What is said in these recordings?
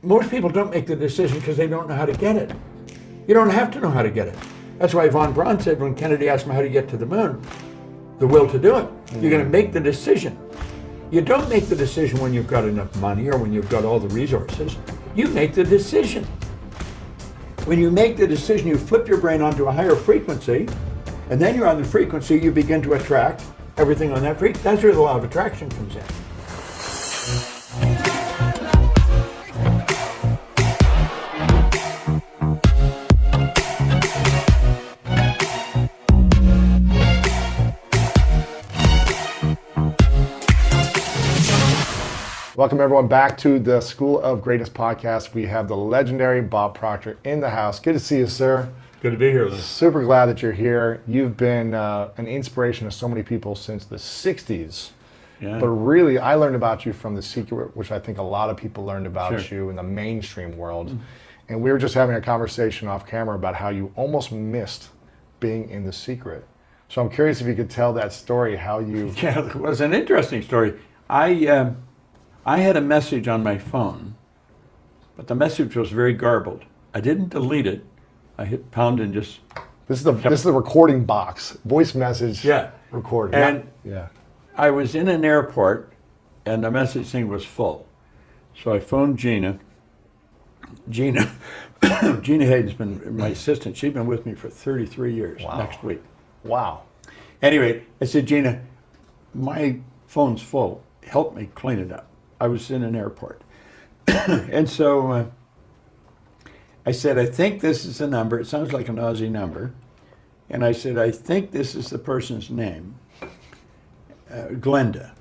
most people don't make the decision because they don't know how to get it. You don't have to know how to get it. That's why von Braun said when Kennedy asked him how to get to the moon, the will to do it. You're going to make the decision. You don't make the decision when you've got enough money or when you've got all the resources. You make the decision. When you make the decision, you flip your brain onto a higher frequency, and then you're on the frequency, you begin to attract everything on that frequency. That's where the law of attraction comes in. Welcome everyone back to the School of Greatness podcast. We have the legendary Bob Proctor in the house. Good to see you, sir. Good to be here, Lou. Super glad that you're here. You've been an inspiration to so many people since the 60s. Yeah. But really, I learned about you from The Secret, which I think a lot of people learned about Sure. you in the mainstream world. Mm-hmm. And we were just having a conversation off camera about how you almost missed being in The Secret. So I'm curious if you could tell that story, how you... Yeah, it was an interesting story. I had a message on my phone, but the message was very garbled. I didn't delete it. I hit pound and just... This is the recording box, voice message recording. And yeah. I was in an airport, and the message thing was full. So I phoned Gina. Gina Hayden's been my assistant. She's been with me for 33 years. Wow. Next week. Wow. Anyway, I said, Gina, my phone's full. Help me clean it up. I was in an airport. And so I said, I think this is the number. It sounds like an Aussie number. And I said, I think this is the person's name. Glenda.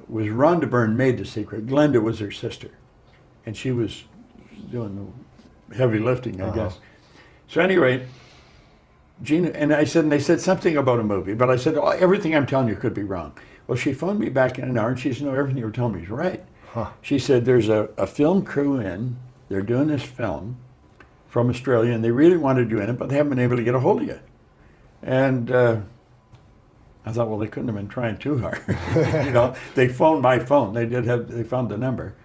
Was Rhonda Byrne made The Secret. Glenda was her sister. And she was doing the heavy lifting, I guess. So anyway, Gina, and they said something about a movie, but I said, oh, everything I'm telling you could be wrong. Well, she phoned me back in an hour, and she said, no, everything you were telling me is right. Huh. She said, there's a film crew in, they're doing this film from Australia, and they really wanted you in it, but they haven't been able to get a hold of you. And I thought, well, they couldn't have been trying too hard. They phoned my phone. They found the number.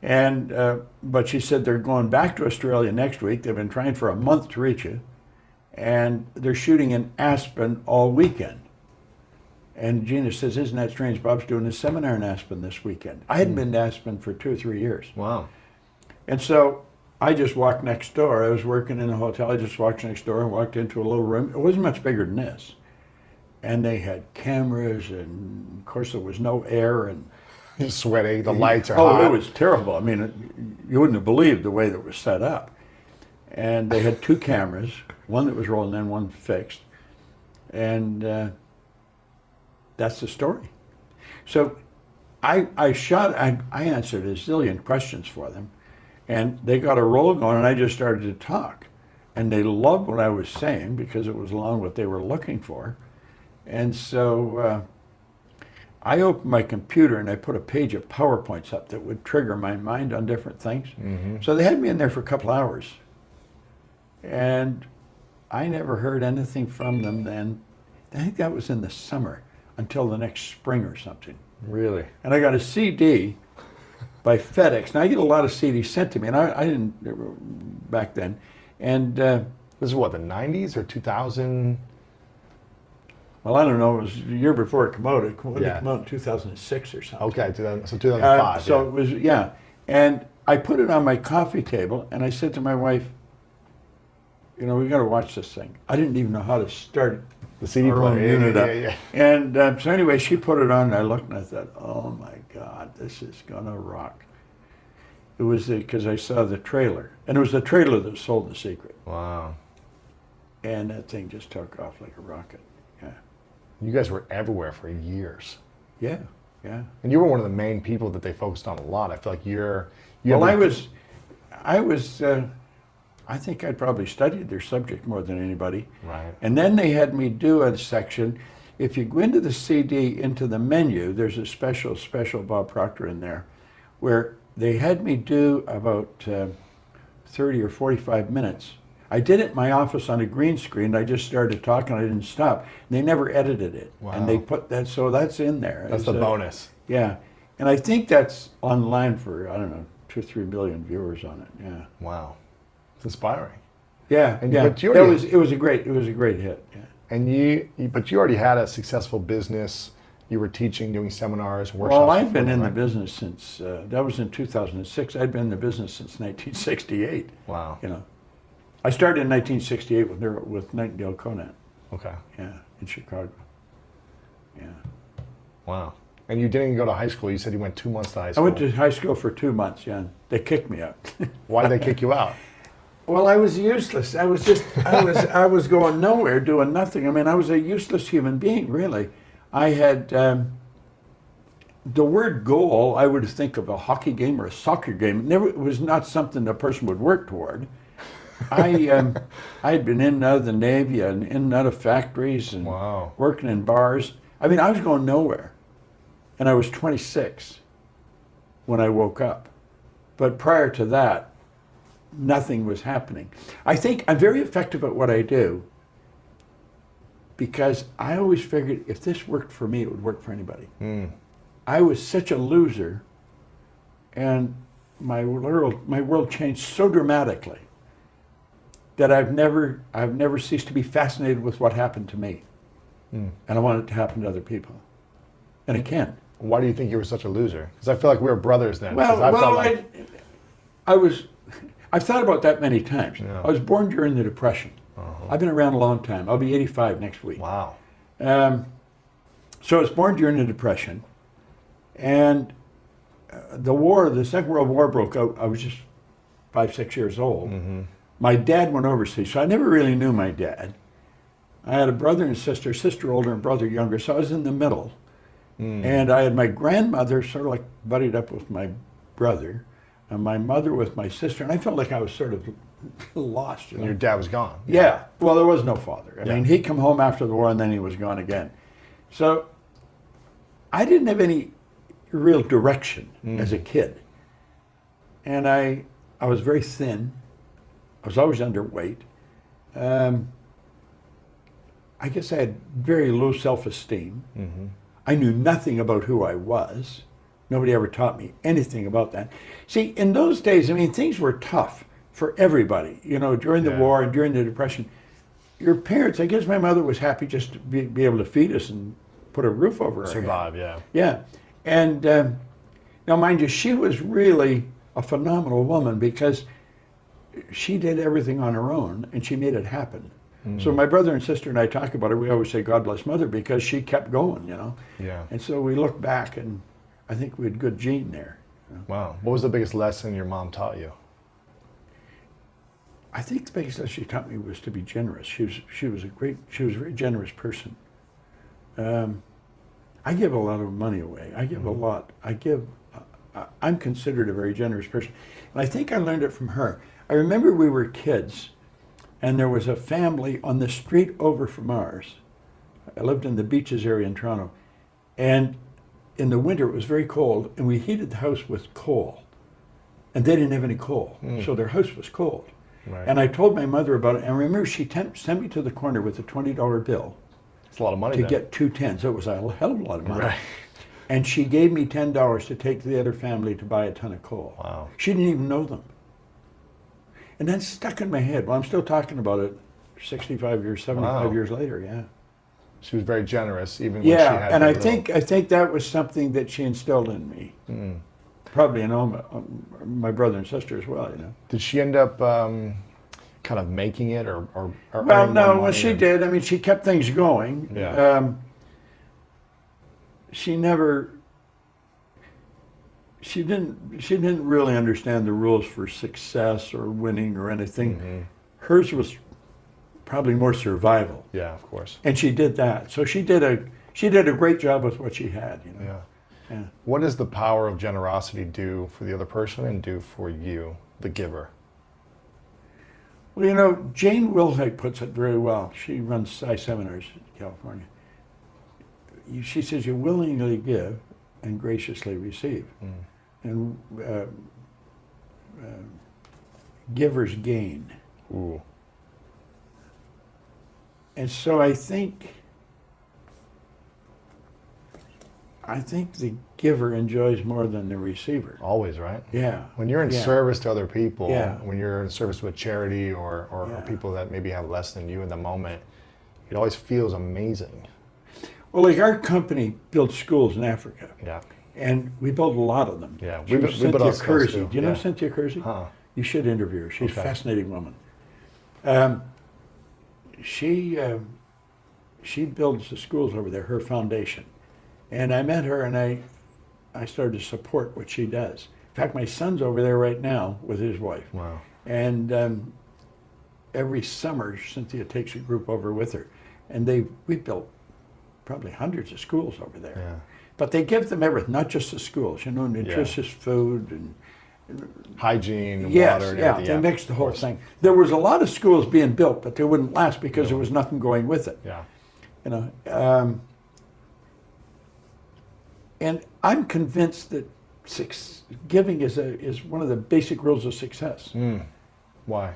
And but she said they're going back to Australia next week. They've been trying for a month to reach you, and they're shooting in Aspen all weekend. And Gina says, isn't that strange? Bob's doing a seminar in Aspen this weekend. I hadn't been to Aspen for 2 or 3 years. Wow. And so I just walked next door. I was working in a hotel. I just walked next door and walked into a little room. It wasn't much bigger than this. And they had cameras, and of course there was no air. And you're sweating, the lights are hot. Oh, it was terrible. I mean, you wouldn't have believed the way that was set up. And they had 2 cameras, one that was rolling and one fixed. And that's the story. So I answered a zillion questions for them, and they got a roll going, and I just started to talk. And they loved what I was saying because it was along what they were looking for. And so I opened my computer and I put a page of PowerPoints up that would trigger my mind on different things. Mm-hmm. So they had me in there for a couple hours. And I never heard anything from them then. I think that was in the summer, until the next spring or something. Really? And I got a CD by FedEx. Now I get a lot of CDs sent to me, and I didn't back then. And this is what, the 90s or 2000? Well, I don't know. It was the year before it came out. It came out in 2006 or something. Okay, so 2005. So it was, yeah. And I put it on my coffee table, and I said to my wife, we got to watch this thing. I didn't even know how to start the CD player. Yeah. And so anyway, she put it on, and I looked, and I thought, oh my God, this is gonna rock. It was because I saw the trailer, and it was the trailer that sold The Secret. Wow. And that thing just took off like a rocket. Yeah. You guys were everywhere for years. Yeah, yeah. And you were one of the main people that they focused on a lot. I feel like I think I'd probably studied their subject more than anybody. Right. And then they had me do a section. If you go into the CD, into the menu, there's a special Bob Proctor in there, where they had me do about 30 or 45 minutes. I did it in my office on a green screen. I just started talking. I didn't stop. And they never edited it. Wow. And they put that, so that's in there. That's the bonus. Yeah. And I think that's online for, I don't know, 2 or 3 million viewers on it. Yeah. Wow. It's inspiring. Yeah. And, Yeah. but you already, It was a great hit. Yeah. and but you already had a successful business. You were teaching, doing seminars, workshops. Well, I've been before in that, the right? business since that was in 2006. I'd been in the business since 1968. Wow. You know, I started in 1968 with Nightingale Conant. Okay. Yeah, in Chicago. Yeah. Wow. And you didn't go to high school. You said you went 2 months to high I school. went to high school for 2 months. Yeah, and they kicked me out. Why did they kick you out? Well, I was useless. I I was going nowhere, doing nothing. I mean, I was a useless human being, really. I had the word goal. I would think of a hockey game or a soccer game. It was not something a person would work toward. I had been in and out of the Navy and in and out of factories and Wow. working in bars. I mean, I was going nowhere, and I was 26 when I woke up. But prior to that, nothing was happening. I think I'm very effective at what I do because I always figured if this worked for me, it would work for anybody. Mm. I was such a loser, and my world changed so dramatically that I've never ceased to be fascinated with what happened to me, and I want it to happen to other people, and it can. Why do you think you were such a loser? Because I feel like we were brothers then. 'Cause Well, I felt like, I've thought about that many times. Yeah. I was born during the Depression. Uh-huh. I've been around a long time. I'll be 85 next week. Wow. So I was born during the Depression, and the Second World War broke out. I was just 5, 6 years old. Mm-hmm. My dad went overseas, so I never really knew my dad. I had a brother and sister older and brother younger, so I was in the middle. And I had my grandmother sort of like buddied up with my brother, and my mother with my sister, and I felt like I was sort of lost. You And know? your dad was gone. Yeah. Well, there was no father. I Yeah. mean, he come home after the war and then he was gone again. So I didn't have any real direction as a kid. And I was very thin. I was always underweight. I guess I had very low self-esteem. Mm-hmm. I knew nothing about who I was. Nobody ever taught me anything about that. See, in those days, I mean, things were tough for everybody. You know, during the Yeah. war and during the Depression, your parents, I guess my mother was happy just to be able to feed us and put a roof over our head. Survive, yeah. Yeah. And now, mind you, she was really a phenomenal woman because she did everything on her own and she made it happen. So my brother and sister and I talk about it. We always say, God bless Mother, because she kept going, you know. Yeah. And so we look back and I think we had good gene there. You know? Wow. What was the biggest lesson your mom taught you? I think the biggest lesson she taught me was to be generous. She was a very generous person. I give a lot of money away. I give a lot. I'm considered a very generous person. And I think I learned it from her. I remember we were kids and there was a family on the street over from ours. I lived in the Beaches area in Toronto. And in the winter it was very cold and we heated the house with coal. And they didn't have any coal. So their house was cold. Right. And I told my mother about it, and I remember she sent me to the corner with a $20 bill It's a lot of money to then. get 2 10s. So it was a hell of a lot of money. Right. And she gave me $10 to take to the other family to buy a ton of coal. Wow. She didn't even know them. And that stuck in my head. Well, I'm still talking about it 65 years, 75 Wow. years later, yeah. She was very generous, even when she Yeah, had and very I think that was something that she instilled in me. Probably in all my brother and sister as well, you know. Did she end up kind of making it or Well, earning no, more well, money she or- did. I mean, she kept things going. Yeah. She didn't really understand the rules for success or winning or anything. Hers was probably more survival, Yeah, of course. and she did that. So she did a great job with what she had, you know. Yeah. Yeah. What does the power of generosity do for the other person and do for you, the giver? Well, you know, Jane Wilhite puts it very well. She runs Psi seminars in California. She says, you willingly give and graciously receive. And givers gain. Ooh. And so I think I think the giver enjoys more than the receiver. Always, right? Yeah. When you're in Yeah. service to other people, Yeah. when you're in service to a charity or Yeah. people that maybe have less than you in the moment, it always feels amazing. Well, like our company built schools in Africa, Yeah. and we built a lot of them. Yeah. We built we Cynthia built schools Kersey. too. Do you know Yeah. Cynthia Kersey? Huh. You should interview her. She's Okay. a fascinating woman. Um, she builds the schools over there, her foundation. And I met her and I started to support what she does. In fact, my son's over there right now with his wife. Wow. And every summer, Cynthia takes a group over with her. And we built probably hundreds of schools over there. Yeah. But they give them everything, not just the schools, nutritious food and Hygiene, yes, water, and yeah, everything. they mixed the whole thing. There was a lot of schools being built, but they wouldn't last because there was nothing going with it. Yeah. And I'm convinced that giving is one of the basic rules of success. Why?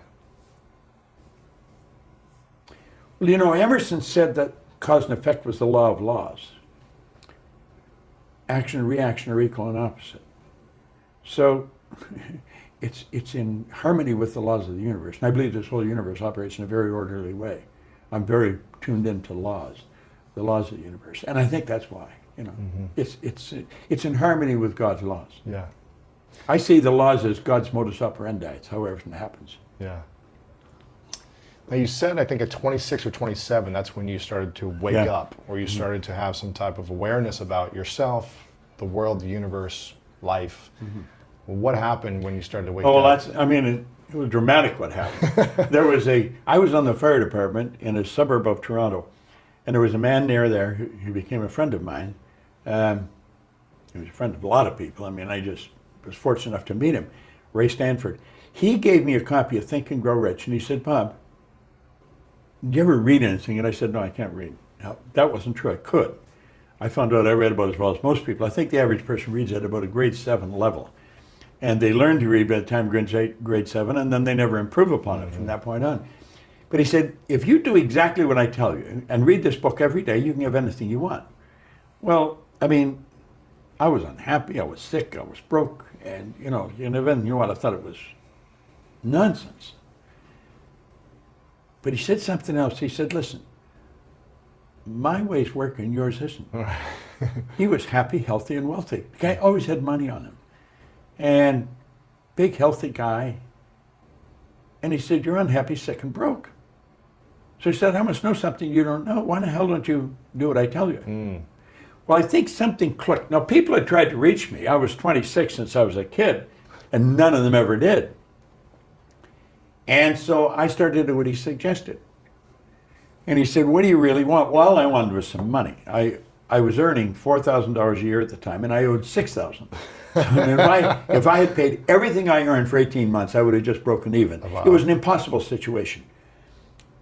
Well, Emerson said that cause and effect was the law of laws. Action and reaction are equal and opposite. So it's in harmony with the laws of the universe. And I believe this whole universe operates in a very orderly way. I'm very tuned into the laws of the universe. And I think that's why, it's in harmony with God's laws. Yeah. I see the laws as God's modus operandi. It's how everything happens. Yeah. Now you said, I think at 26 or 27, that's when you started to wake up, or you started to have some type of awareness about yourself, the world, the universe, life. What happened when you started to wake up? It was dramatic what happened. I was on the fire department in a suburb of Toronto, and there was a man near there who became a friend of mine. He was a friend of a lot of people. I just was fortunate enough to meet him, Ray Stanford. He gave me a copy of Think and Grow Rich, and he said, Bob, did you ever read anything? And I said, no, I can't read. Now, that wasn't true. I could. I found out I read about as well as most people. I think the average person reads at about a grade 7 level. And they learn to read by the time grade 7, and then they never improve upon it from that point on. But he said, if you do exactly what I tell you and read this book every day, you can have anything you want. Well, I was unhappy, I was sick, I was broke, and you can have anything you want. I thought it was nonsense. But he said something else. He said, listen, my way's working, yours isn't. He was happy, healthy, and wealthy. The guy always had money on him. And big, healthy guy. And he said, you're unhappy, sick, and broke. So he said, I must know something you don't know. Why the hell don't you do what I tell you? Well, I think something clicked. Now, people had tried to reach me. I was 26 since I was a kid, and none of them ever did. And so I started to do what he suggested. And he said, what do you really want? Well, all I wanted was some money. I was earning $4,000 a year at the time, and I owed $6,000. So if I had paid everything I earned for 18 months, I would have just broken even. Wow. It was an impossible situation.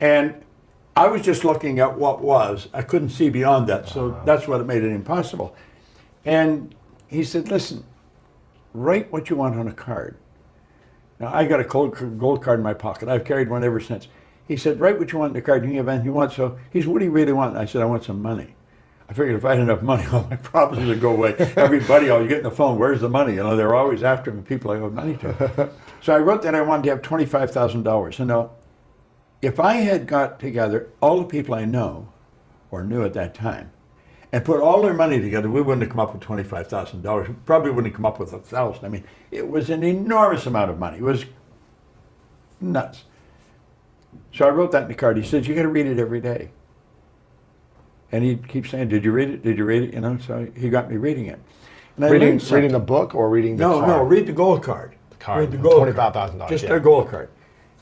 And I was just looking at what was. I couldn't see beyond that, so that's what made it impossible. And he said, listen, write what you want on a card. Now, I got a gold card in my pocket. I've carried one ever since. He said, write what you want in the card. You can have anything you want. So he said, what do you really want? And I said, I want some money. I figured if I had enough money, all my problems would go away. Everybody, I was getting the phone, where's the money? They're always after me, people I owed money to. So I wrote that I wanted to have $25,000. And now, if I had got together all the people I know, or knew at that time, and put all their money together, we wouldn't have come up with $25,000. We probably wouldn't have come up with $1,000. It was an enormous amount of money. It was nuts. So I wrote that in the card. He said, you got to read it every day. And he'd keep saying, did you read it? Did you read it? So he got me reading it. And I reading the book or reading the card? No, read the gold card. The card. Read the gold $25,000. Just a gold card.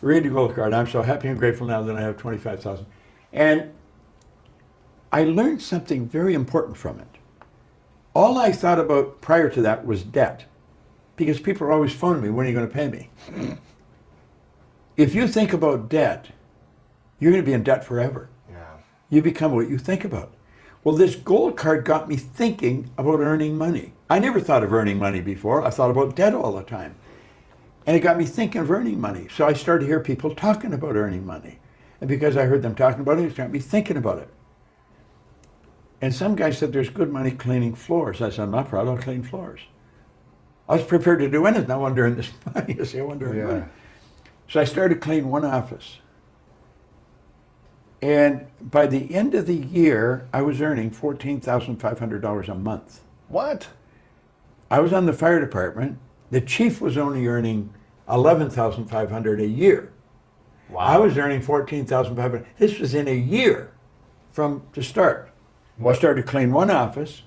Read the gold card. I'm so happy and grateful now that I have $25,000. And I learned something very important from it. All I thought about prior to that was debt. Because people are always phoning me, when are you going to pay me? If you think about debt, you're going to be in debt forever. Yeah. You become what you think about. Well, this gold card got me thinking about earning money. I never thought of earning money before. I thought about debt all the time. And it got me thinking of earning money. So I started to hear people talking about earning money. And because I heard them talking about it, it got me thinking about it. And some guy said, there's good money cleaning floors. I said, I'm not proud, I'll clean floors. I was prepared to do anything. I wanted to earn this money. I said, I wanted to earn money. So I started cleaning one office. And by the end of the year, I was earning $14,500 a month. What? I was on the fire department. The chief was only earning $11,500 a year. Wow. I was earning $14,500. This was in a year to start. I started to clean one office.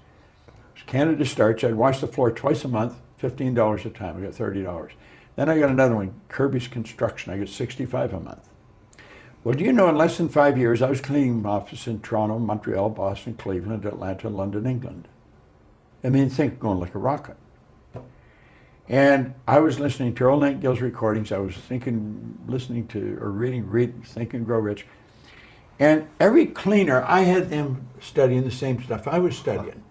It was Canada Starch. I'd wash the floor twice a month, $15 a time. I got $30. Then I got another one, Kirby's Construction. I got $65 a month. Well, do you know, in less than 5 years, I was cleaning offices in Toronto, Montreal, Boston, Cleveland, Atlanta, London, England. I mean, think going like a rocket. And I was listening to Earl Nightingale's recordings. I was listening to, or reading Think and Grow Rich. And every cleaner, I had them studying the same stuff I was studying.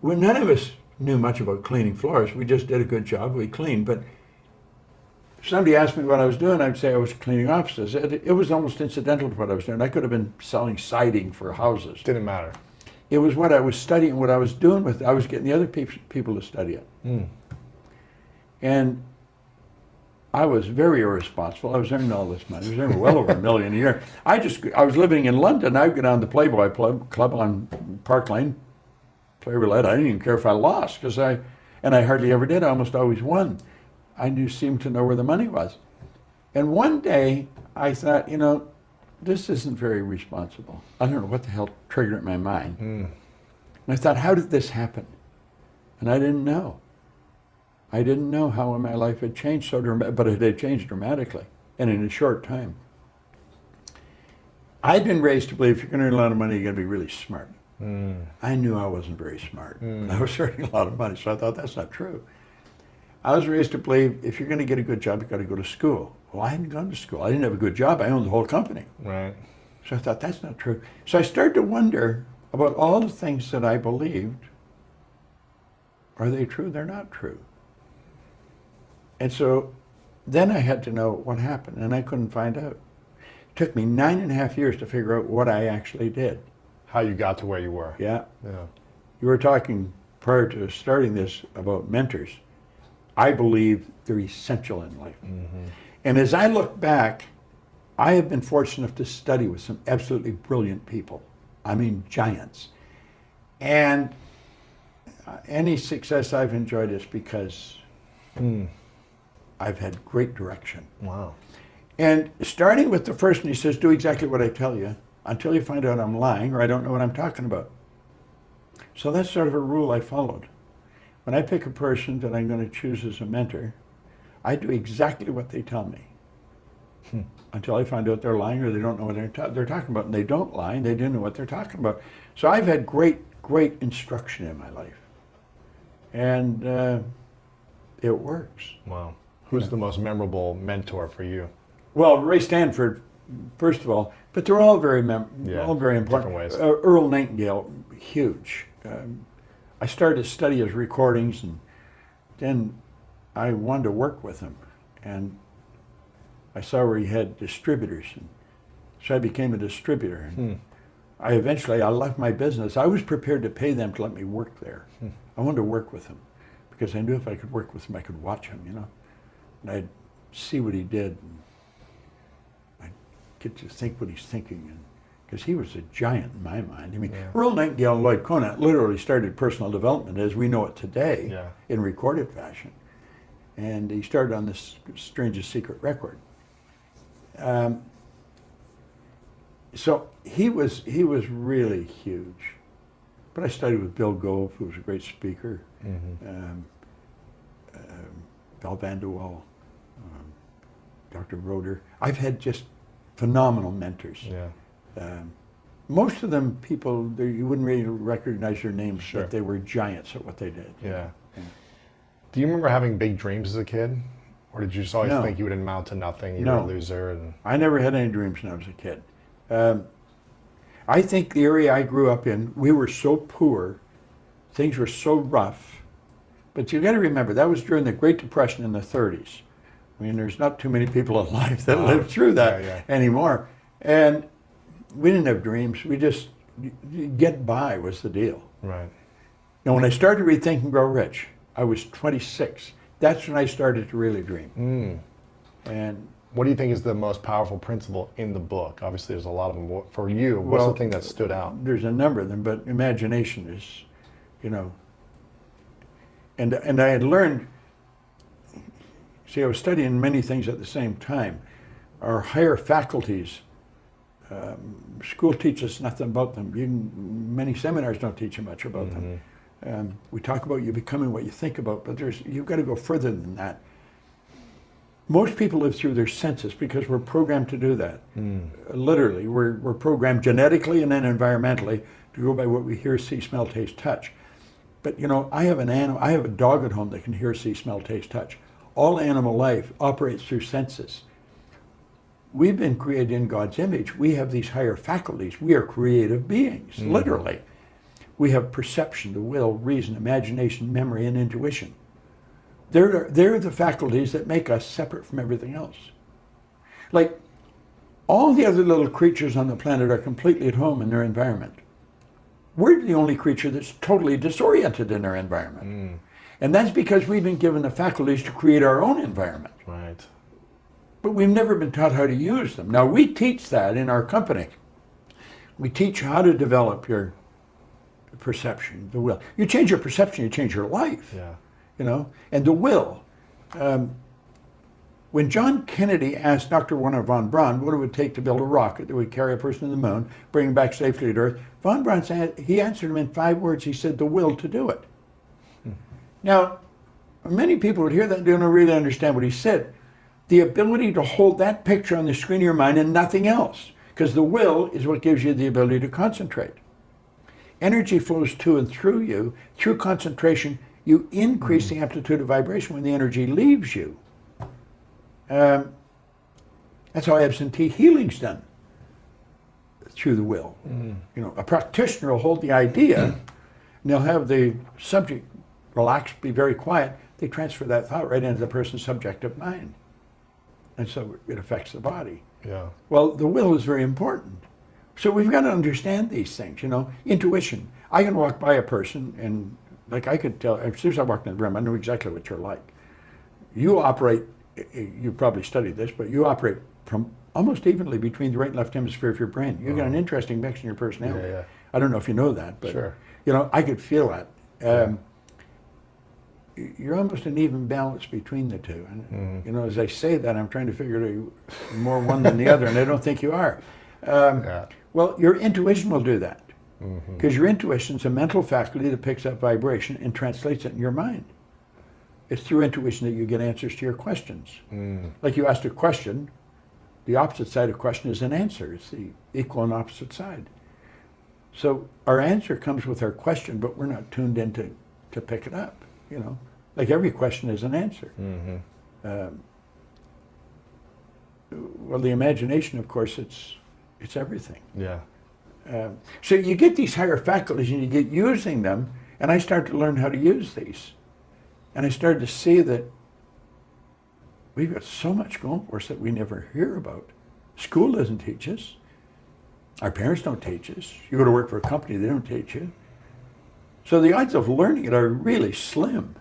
Well, none of us knew much about cleaning floors. We just did a good job. We cleaned. But if somebody asked me what I was doing, I'd say I was cleaning offices. It was almost incidental to what I was doing. I could have been selling siding for houses. Didn't matter. It was what I was studying, what I was doing with it. I was getting the other people to study it. And I was very irresponsible. I was earning all this money. I was earning well over $1 million a year. I was living in London. I'd go down to the Playboy Club on Park Lane, play roulette. I didn't even care if I lost, and I hardly ever did. I almost always won. I seemed to know where the money was. And one day I thought, this isn't very responsible. I don't know what the hell triggered it in my mind. And I thought, how did this happen? And I didn't know. I didn't know how my life had changed so dramatically, but it had changed dramatically, and in a short time. I'd been raised to believe if you're going to earn a lot of money, you're going to be really smart. I knew I wasn't very smart, but I was earning a lot of money, so I thought that's not true. I was raised to believe if you're going to get a good job, you've got to go to school. Well, I hadn't gone to school. I didn't have a good job. I owned the whole company. Right. So I thought that's not true. So I started to wonder about all the things that I believed. Are they true? They're not true. And so then I had to know what happened, and I couldn't find out. It took me 9.5 years to figure out what I actually did. How you got to where you were. Yeah. Yeah. You were talking prior to starting this about mentors. I believe they're essential in life. And as I look back, I have been fortunate enough to study with some absolutely brilliant people. I mean, giants. And any success I've enjoyed is because I've had great direction. Wow. And starting with the first one, he says, do exactly what I tell you until you find out I'm lying or I don't know what I'm talking about. So that's sort of a rule I followed. When I pick a person that I'm going to choose as a mentor, I do exactly what they tell me until I find out they're lying or they don't know what they're talking about. And they don't lie, and they do know what they're talking about. So I've had great instruction in my life. And it works. Wow. Who's the most memorable mentor for you? Well, Ray Stanford, first of all, but they're all very all very important. Different ways. Earl Nightingale, huge. I started to study his recordings, and then I wanted to work with him. And I saw where he had distributors, and so I became a distributor. And I left my business. I was prepared to pay them to let me work there. I wanted to work with him because I knew if I could work with him, I could watch him, and I'd see what he did. And I'd get to think what he's thinking, because he was a giant in my mind. I mean, Earl Nightingale and Lloyd Conant literally started personal development as we know it today in recorded fashion. And he started on this Strangest Secret record. So he was really huge. But I studied with Bill Gove, who was a great speaker, Val Vanderwall, Dr. Roeder. I've had just phenomenal mentors. Most of them people, you wouldn't really recognize their names, but they were giants at what they did. Do you remember having big dreams as a kid? Or did you just always think you would amount to nothing, you were a loser? And... I never had any dreams when I was a kid. I think the area I grew up in, we were so poor, things were so rough. But you got to remember, that was during the Great Depression in the 30s. I mean, there's not too many people alive that lived through that anymore. And we didn't have dreams. We just get by was the deal. Right. Now, when I started to read Think and Grow Rich, I was 26. That's when I started to really dream. And what do you think is the most powerful principle in the book? Obviously, there's a lot of them. For you, what's the thing that stood out? There's a number of them, but imagination is, you know. And I had learned. See, I was studying many things at the same time. Our higher faculties, school teaches nothing about them. Many seminars don't teach you much about them. We talk about you becoming what you think about, but you've got to go further than that. Most people live through their senses because we're programmed to do that. Literally, we're programmed genetically and then environmentally to go by what we hear, see, smell, taste, touch. But you know, I have a dog at home that can hear, see, smell, taste, touch. All animal life operates through senses. We've been created in God's image. We have these higher faculties. We are creative beings, literally. We have perception, the will, reason, imagination, memory, and intuition. They're the faculties that make us separate from everything else. Like, all the other little creatures on the planet are completely at home in their environment. We're the only creature that's totally disoriented in our environment. And that's because we've been given the faculties to create our own environment. Right. But we've never been taught how to use them. Now, we teach that in our company. We teach how to develop your perception, the will. You change your perception, you change your life. Yeah. You know, and the will. When John Kennedy asked Dr. Werner von Braun what it would take to build a rocket that would carry a person to the moon, bring him back safely to Earth, von Braun said, he answered him in 5 words. He said, the will to do it. Now, many people would hear that and don't really understand what he said. The ability to hold that picture on the screen of your mind and nothing else, because the will is what gives you the ability to concentrate. Energy flows to and through you. Through concentration, you increase the amplitude of vibration when the energy leaves you. That's how absentee healing's done, through the will. You know, a practitioner will hold the idea, and they'll have the subject relax, be very quiet. They transfer that thought right into the person's subjective mind. And so it affects the body. Yeah. Well, the will is very important. So we've got to understand these things, you know. Intuition. I can walk by a person and, like, I could tell, as soon as I walked in the room, I know exactly what you're like. You operate, you probably studied this, but you operate from almost evenly between the right and left hemisphere of your brain. You've got an interesting mix in your personality. Yeah. I don't know if you know that, but, Sure. you know, I could feel that. You're almost an even balance between the two. And, you know, as I say that, I'm trying to figure out more one than the other, and I don't think you are. Well, your intuition will do that. Because your intuition is a mental faculty that picks up vibration and translates it in your mind. It's through intuition that you get answers to your questions. Like you asked a question, the opposite side of a question is an answer. It's the equal and opposite side. So our answer comes with our question, but we're not tuned in to pick it up, you know. Like every question is an answer. Well, the imagination, of course, it's everything. Yeah. So you get these higher faculties and you get using them, and I started to learn how to use these. And I started to see that we've got so much going for us that we never hear about. School doesn't teach us. Our parents don't teach us. You go to work for a company, they don't teach you. So the odds of learning it are really slim,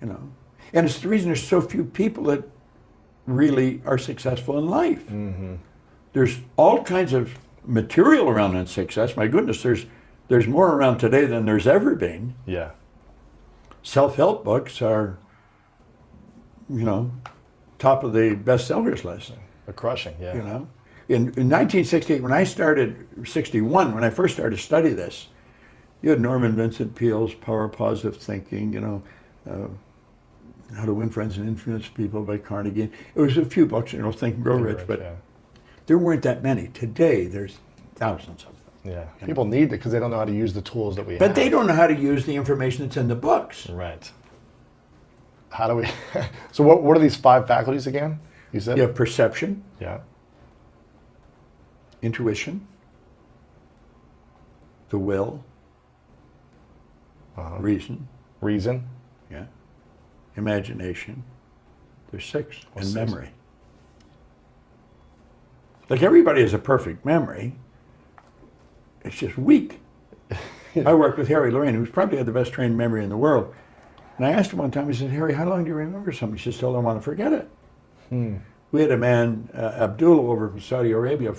you know. And it's the reason there's so few people that really are successful in life. There's all kinds of material around in success. My goodness, there's more around today than there's ever been. Yeah. Self-help books are, you know, top of the bestsellers list. A crushing, yeah. You know, in 1968, when I first started to study this, you had Norman Vincent Peale's Power of Positive Thinking, you know, How to Win Friends and Influence People by Carnegie. It was a few books, you know, Think and Grow Rich, but there weren't that many. Today, there's thousands of them. Yeah. People need it because they don't know how to use the tools that we have. But they don't know how to use the information that's in the books. Right. How do we... So what are these 5 faculties again? You said? You have perception. Yeah. Intuition. The will. Reason. Reason. Yeah. Imagination. There's 6. And 6? Memory. Like everybody has a perfect memory. It's just weak. I worked with Harry Lorraine, who's probably had the best trained memory in the world. And I asked him one time, I said, Harry, how long do you remember something? He said, still don't want to forget it. We had a man, Abdul, over from Saudi Arabia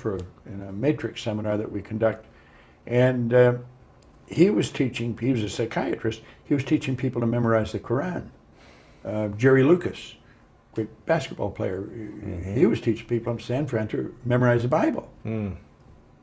in a matrix seminar that we conduct. And he was a psychiatrist, he was teaching people to memorize the Quran. Jerry Lucas, great basketball player, he was teaching people in San Fran to memorize the Bible.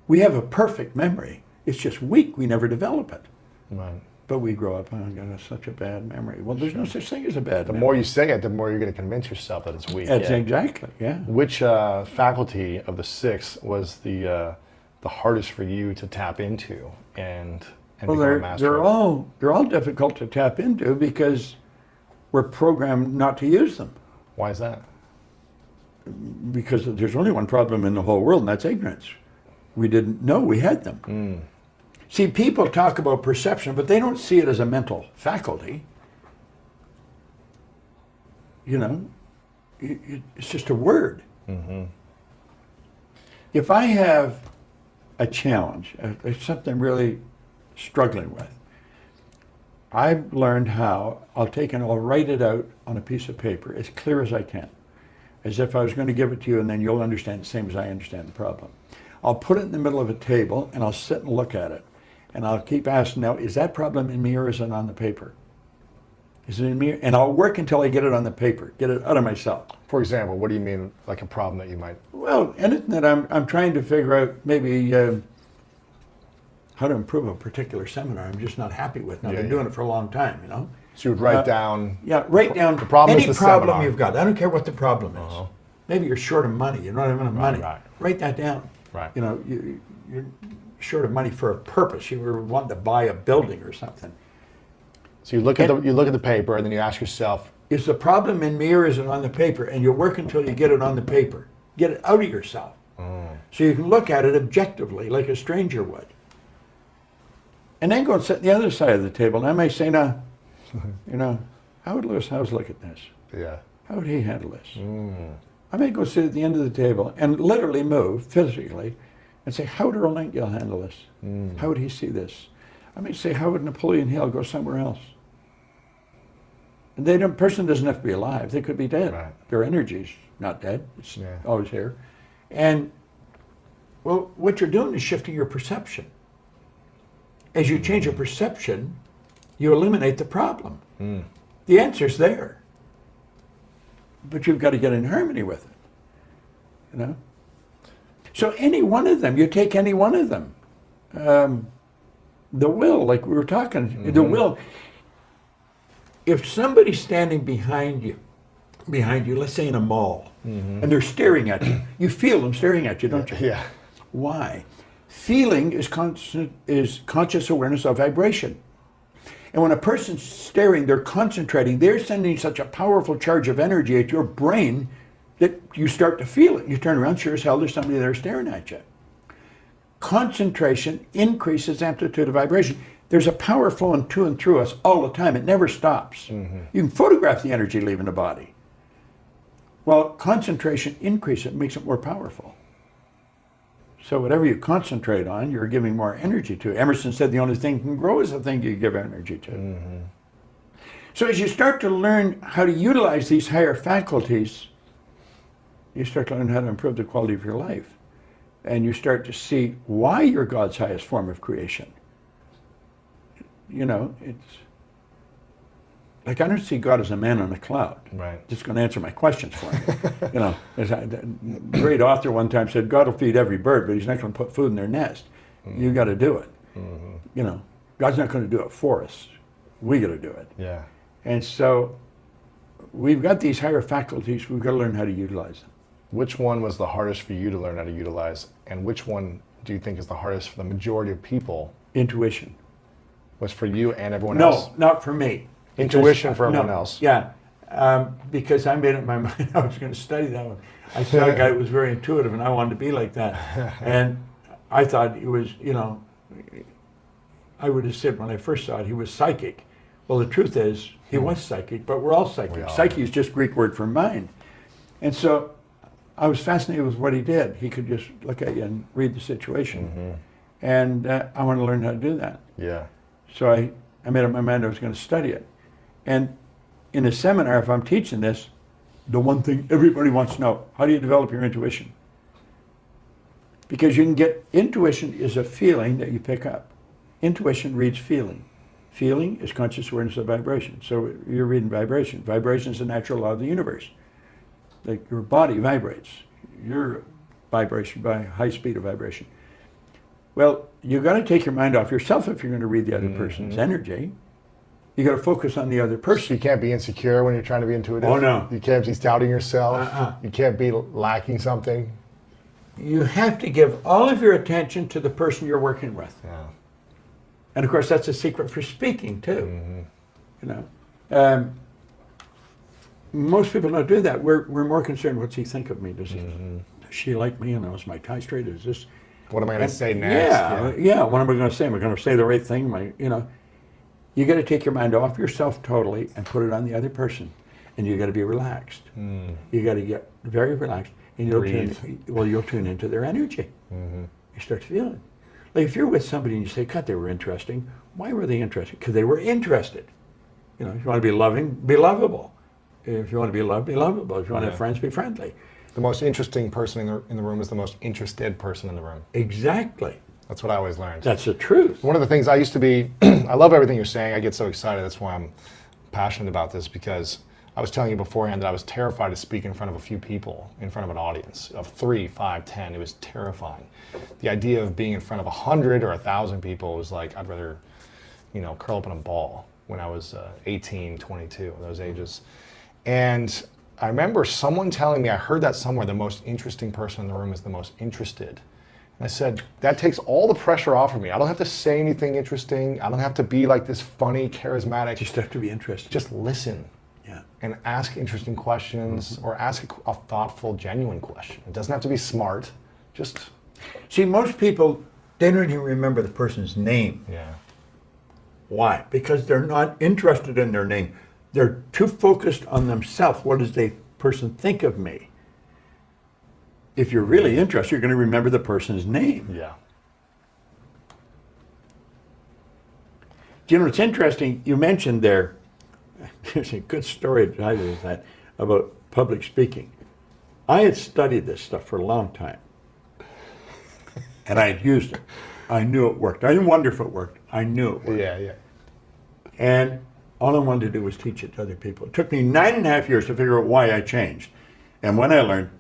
We have a perfect memory. It's just weak. We never develop it. Right. But we grow up, I've got such a bad memory. Well, there's no such thing as a bad memory. The more you say it, the more you're going to convince yourself that it's weak. That's exactly, yeah. Which faculty of the 6 was the hardest for you to tap into and become a master of? They're all difficult to tap into because we're programmed not to use them. Why is that? Because there's only one problem in the whole world, and that's ignorance. We didn't know we had them. See, people talk about perception, but they don't see it as a mental faculty. You know, it's just a word. If I have a challenge, something I'm really struggling with, I've learned how I'll take and I'll write it out on a piece of paper as clear as I can, as if I was going to give it to you and then you'll understand the same as I understand the problem. I'll put it in the middle of a table and I'll sit and look at it. And I'll keep asking, now, is that problem in me or is it on the paper? Is it in me? And I'll work until I get it on the paper, get it out of myself. For example, what do you mean, like a problem that you might? Well, anything that I'm trying to figure out, maybe how to improve a particular seminar I'm just not happy with. Now, I've been doing it for a long time, you know. So you would write down. Yeah, write down the problem. Any is the problem seminar. you've got. I don't care what the problem is. Maybe you're short of money. You don't have enough money. Right. Write that down. Right. You know, you're short of money for a purpose. You were wanting to buy a building or something. So you look at the paper and then you ask yourself, is the problem in me or is it on the paper? And you work until you get it on the paper. Get it out of yourself. So you can look at it objectively like a stranger would. And then go and sit on the other side of the table. And I may say, now, you know, how would Lewis Howes look at this? Yeah. How would he handle this? I may go sit at the end of the table and literally move physically and say, how would Earl Nightingale handle this? How would he see this? I may say, how would Napoleon Hill go somewhere else? And the person doesn't have to be alive. They could be dead. Right. Their energy's not dead. It's always here. And, well, what you're doing is shifting your perception. As you change your perception, you eliminate the problem. The answer's there. But you've got to get in harmony with it. You know? So any one of them, you take any one of them. The will, like we were talking, the will. If somebody's standing behind you, let's say in a mall, and they're staring at you, you feel them staring at you, don't you? Yeah. Why? Feeling is conscious awareness of vibration. And when a person's staring, they're concentrating, they're sending such a powerful charge of energy at your brain that you start to feel it. You turn around, sure as hell, there's somebody there staring at you. Concentration increases amplitude of vibration. There's a power flowing to and through us all the time. It never stops. You can photograph the energy leaving the body. Well, concentration increases it, makes it more powerful. So whatever you concentrate on, you're giving more energy to. Emerson said the only thing that can grow is the thing you give energy to. So as you start to learn how to utilize these higher faculties, you start to learn how to improve the quality of your life. And you start to see why you're God's highest form of creation. You know, it's like I don't see God as a man on a cloud. Right. Just going to answer my questions for me. You know, there's a great author one time said, God will feed every bird, but he's not going to put food in their nest. You got to do it. You know, God's not going to do it for us. We got to do it. Yeah. And so we've got these higher faculties. We've got to learn how to utilize them. Which one was the hardest for you to learn how to utilize, and which one do you think is the hardest for the majority of people? Intuition. Was for you and everyone else? No, not for me. Intuition for everyone else. Yeah, because I made up my mind I was going to study that one. I saw a guy who was very intuitive, and I wanted to be like that. And I thought he was, you know, I would have said when I first saw it, he was psychic. Well, the truth is, he was psychic, but we're all psychic. Psyche is just Greek word for mind. And so I was fascinated with what he did. He could just look at you and read the situation. And I want to learn how to do that. Yeah. So I made up my mind I was going to study it. And in a seminar, if I'm teaching this, the one thing everybody wants to know, how do you develop your intuition? Because you can get, intuition is a feeling that you pick up. Intuition reads feeling. Feeling is conscious awareness of vibration. So you're reading vibration. Vibration is a natural law of the universe. Like your body vibrates. Your vibration by high speed of vibration. Well, you got to take your mind off yourself if you're going to read the other person's energy. You got to focus on the other person. So you can't be insecure when you're trying to be intuitive. Oh, no. You can't be doubting yourself. You can't be lacking something. You have to give all of your attention to the person you're working with. Yeah. And of course, that's a secret for speaking too. You know, most people don't do that. We're more concerned. What's he think of me? Does she like me? You know, is my tie straight? Is this? What am I going to say next? Yeah. What am I going to say? Am I going to say the right thing? You got to take your mind off yourself totally and put it on the other person, and you got to be relaxed. You got to get very relaxed, and you'll tune into their energy. You start to feel it. Like if you're with somebody and you say, God, they were interesting. Why were they interesting? Because they were interested. You know, if you want to be loving, be lovable. If you want to be loved, be lovable. If you want to have friends, be friendly. The most interesting person in the room is the most interested person in the room. Exactly. That's what I always learned. That's the truth. One of the things I used to be, I love everything you're saying. I get so excited. That's why I'm passionate about this, because I was telling you beforehand that I was terrified to speak in front of a few people, in front of an audience of 3, 5, 10. It was terrifying. The idea of being in front of 100 or 1,000 people was like, I'd rather, curl up in a ball when I was 18, 22, those ages. And I remember someone telling me, I heard that somewhere, the most interesting person in the room is the most interested. And I said, that takes all the pressure off of me. I don't have to say anything interesting. I don't have to be like this funny, charismatic. Just have to be interested. Just listen. Yeah. And ask interesting questions or ask a thoughtful, genuine question. It doesn't have to be smart. Just. See, most people, they don't even remember the person's name. Yeah. Why? Because they're not interested in their name. They're too focused on themselves. What does the person think of me? If you're really interested, you're going to remember the person's name. Yeah. Do you know what's interesting? You mentioned there, there's a good story about public speaking. I had studied this stuff for a long time, and I had used it. I knew it worked. I didn't wonder if it worked. I knew it worked. Yeah. And all I wanted to do was teach it to other people. It took me 9.5 years to figure out why I changed. And when I learned,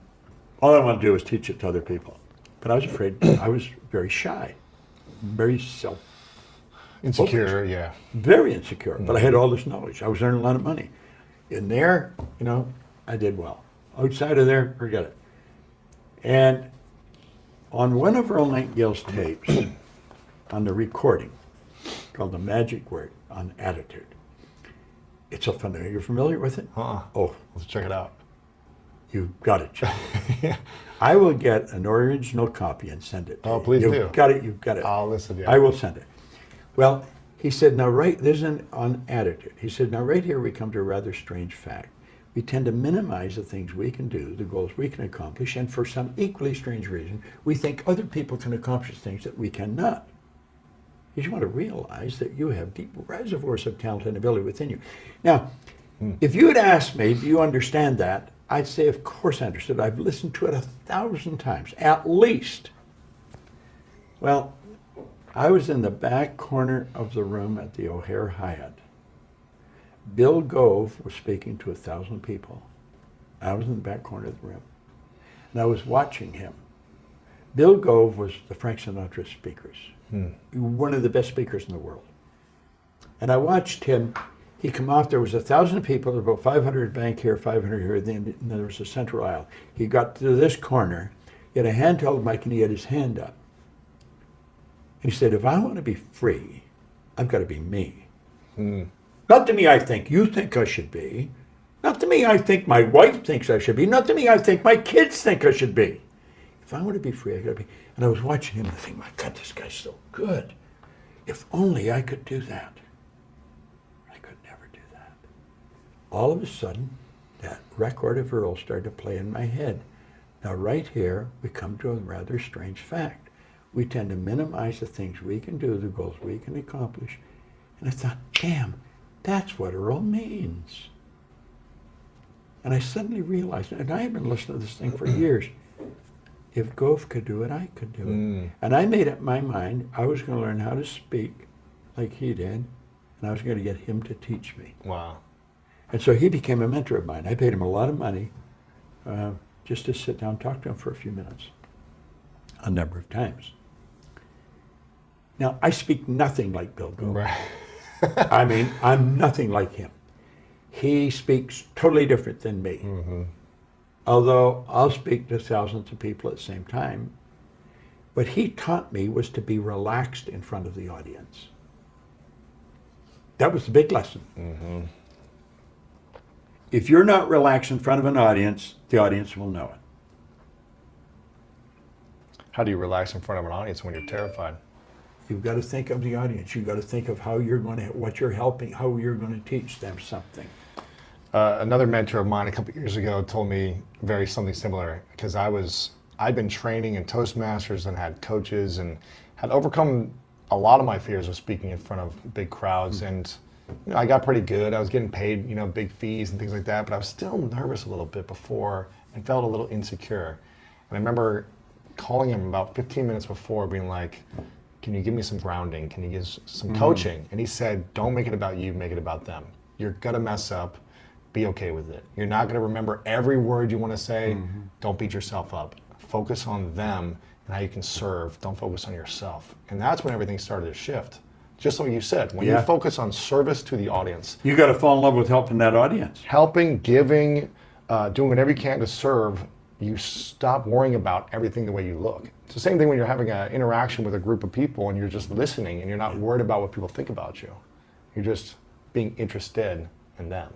all I wanted to do was teach it to other people. But I was afraid. I was very shy, very Insecure, yeah. very insecure. But I had all this knowledge. I was earning a lot of money. In there, I did well. Outside of there, forget it. And on one of Earl Nightingale's tapes, on the recording, called The Magic Word on Attitude, it's so fun. Are you familiar with it? Oh, Let's check it out. you've got it, John. I will get an original copy and send it to you. Oh, please do. You've got it. I'll listen, yeah. I will send it. Well, he said, now there's on attitude. He said, now right here we come to a rather strange fact. We tend to minimize the things we can do, the goals we can accomplish, and for some equally strange reason, we think other people can accomplish things that we cannot. You want to realize that you have deep reservoirs of talent and ability within you. Now, if you had asked me, do you understand that? I'd say, of course I understood. I've listened to it 1,000 times, at least. Well, I was in the back corner of the room at the O'Hare Hyatt. Bill Gove was speaking to 1,000 people. I was in the back corner of the room, and I was watching him. Bill Gove was the Frank Sinatra speakers, one of the best speakers in the world. And I watched him. He come off, there was 1,000 people, there were about 500 bank here, 500 here, then there was a central aisle. He got to this corner, he had a handheld mic and he had his hand up. And he said, if I want to be free, I've got to be me. Not to me I think you think I should be. Not to me I think my wife thinks I should be. Not to me I think my kids think I should be. If I want to be free, I got to be. And I was watching him and I think, my God, this guy's so good. If only I could do that. I could never do that. All of a sudden, that record of Earl started to play in my head. Now right here, we come to a rather strange fact. We tend to minimize the things we can do, the goals we can accomplish. And I thought, damn, that's what Earl means. And I suddenly realized, and I had been listening to this thing for years, if Gove could do it, I could do it. And I made up my mind I was going to learn how to speak like he did, and I was going to get him to teach me. Wow. And so he became a mentor of mine. I paid him a lot of money just to sit down and talk to him for a few minutes, a number of times. Now, I speak nothing like Bill Gove. Right. I mean, I'm nothing like him. He speaks totally different than me. Although I'll speak to thousands of people at the same time. What he taught me was to be relaxed in front of the audience. That was the big lesson. If you're not relaxed in front of an audience, the audience will know it. How do you relax in front of an audience when you're terrified? You've got to think of the audience. You've got to think of how you're going to, what you're helping, how you're going to teach them something. Another mentor of mine a couple years ago told me something similar, because I'd been training in Toastmasters and had coaches and had overcome a lot of my fears of speaking in front of big crowds. And I got pretty good. I was getting paid, big fees and things like that, but I was still nervous a little bit before and felt a little insecure. And I remember calling him about 15 minutes before, being like, can you give me some grounding? Can you give some coaching? And he said, don't make it about you, make it about them. You're gonna mess up, be okay with it. You're not gonna remember every word you wanna say. Don't beat yourself up. Focus on them and how you can serve. Don't focus on yourself. And that's when everything started to shift. Just like you said, when you focus on service to the audience. You got to fall in love with helping that audience. Helping, giving, doing whatever you can to serve, you stop worrying about everything the way you look. It's the same thing when you're having an interaction with a group of people and you're just listening and you're not worried about what people think about you. You're just being interested in them.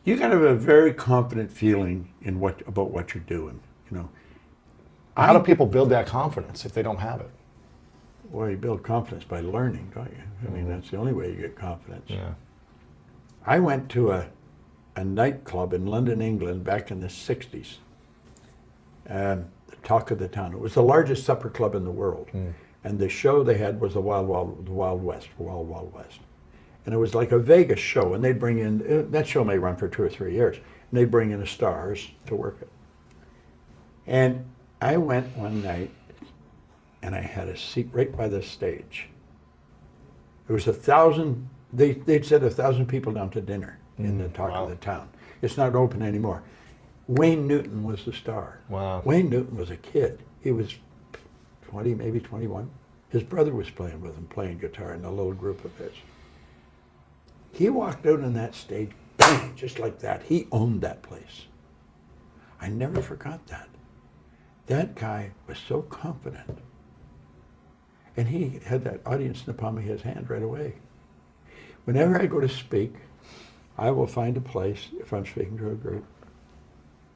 You got to have a very confident feeling in about what you're doing. How do people build that confidence if they don't have it? Well, you build confidence by learning, don't you? I mean, that's the only way you get confidence. Yeah. I went to a nightclub in London, England, back in the 60s. The talk of the town. It was the largest supper club in the world. And the show they had was the Wild West. And it was like a Vegas show. And they'd bring in, that show may run for 2 or 3 years. And they'd bring in the stars to work it. And I went one night, and I had a seat right by the stage. There was 1,000, they'd set 1,000 people down to dinner in the talk of the town. It's not open anymore. Wayne Newton was the star. Wow. Wayne Newton was a kid. He was 20, maybe 21. His brother was playing with him, playing guitar in a little group of his. He walked out on that stage, bang, just like that. He owned that place. I never forgot that. That guy was so confident. And he had that audience in the palm of his hand right away. Whenever I go to speak, I will find a place, if I'm speaking to a group,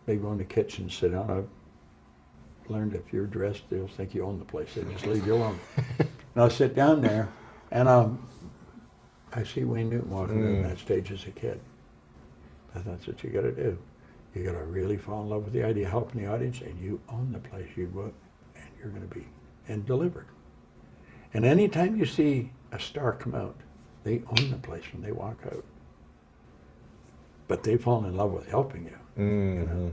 maybe go in the kitchen, sit down. I've learned if you're dressed, they'll think you own the place. They just leave you alone. And I'll sit down there, and I see Wayne Newton walking on that stage as a kid. That's what you got to do. You got to really fall in love with the idea, helping the audience, and you own the place. You go, and you're going to be and deliver. And anytime you see a star come out, they own the place when they walk out. But they've fallen in love with helping you.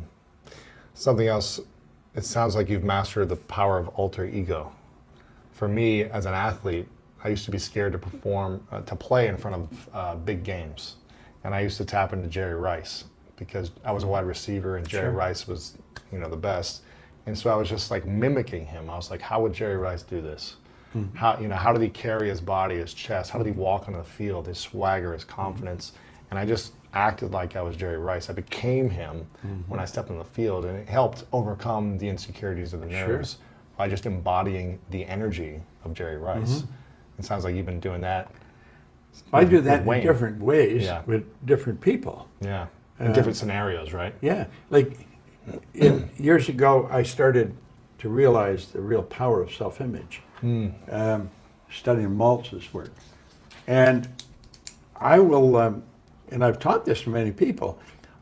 Something else, it sounds like you've mastered the power of alter ego. For me, as an athlete, I used to be scared to perform, to play in front of big games. And I used to tap into Jerry Rice because I was a wide receiver and Jerry Rice was, the best. And so I was just like mimicking him. I was like, how would Jerry Rice do this? How did he carry his body, his chest? How did he walk on the field, his swagger, his confidence? And I just acted like I was Jerry Rice. I became him when I stepped on the field, and it helped overcome the insecurities of the nerves by just embodying the energy of Jerry Rice. It sounds like you've been doing that. I do that in different ways with different people. Yeah, in different scenarios, right? Yeah, like years ago, I started to realize the real power of self-image, studying Maltz's work. And I will, and I've taught this to many people,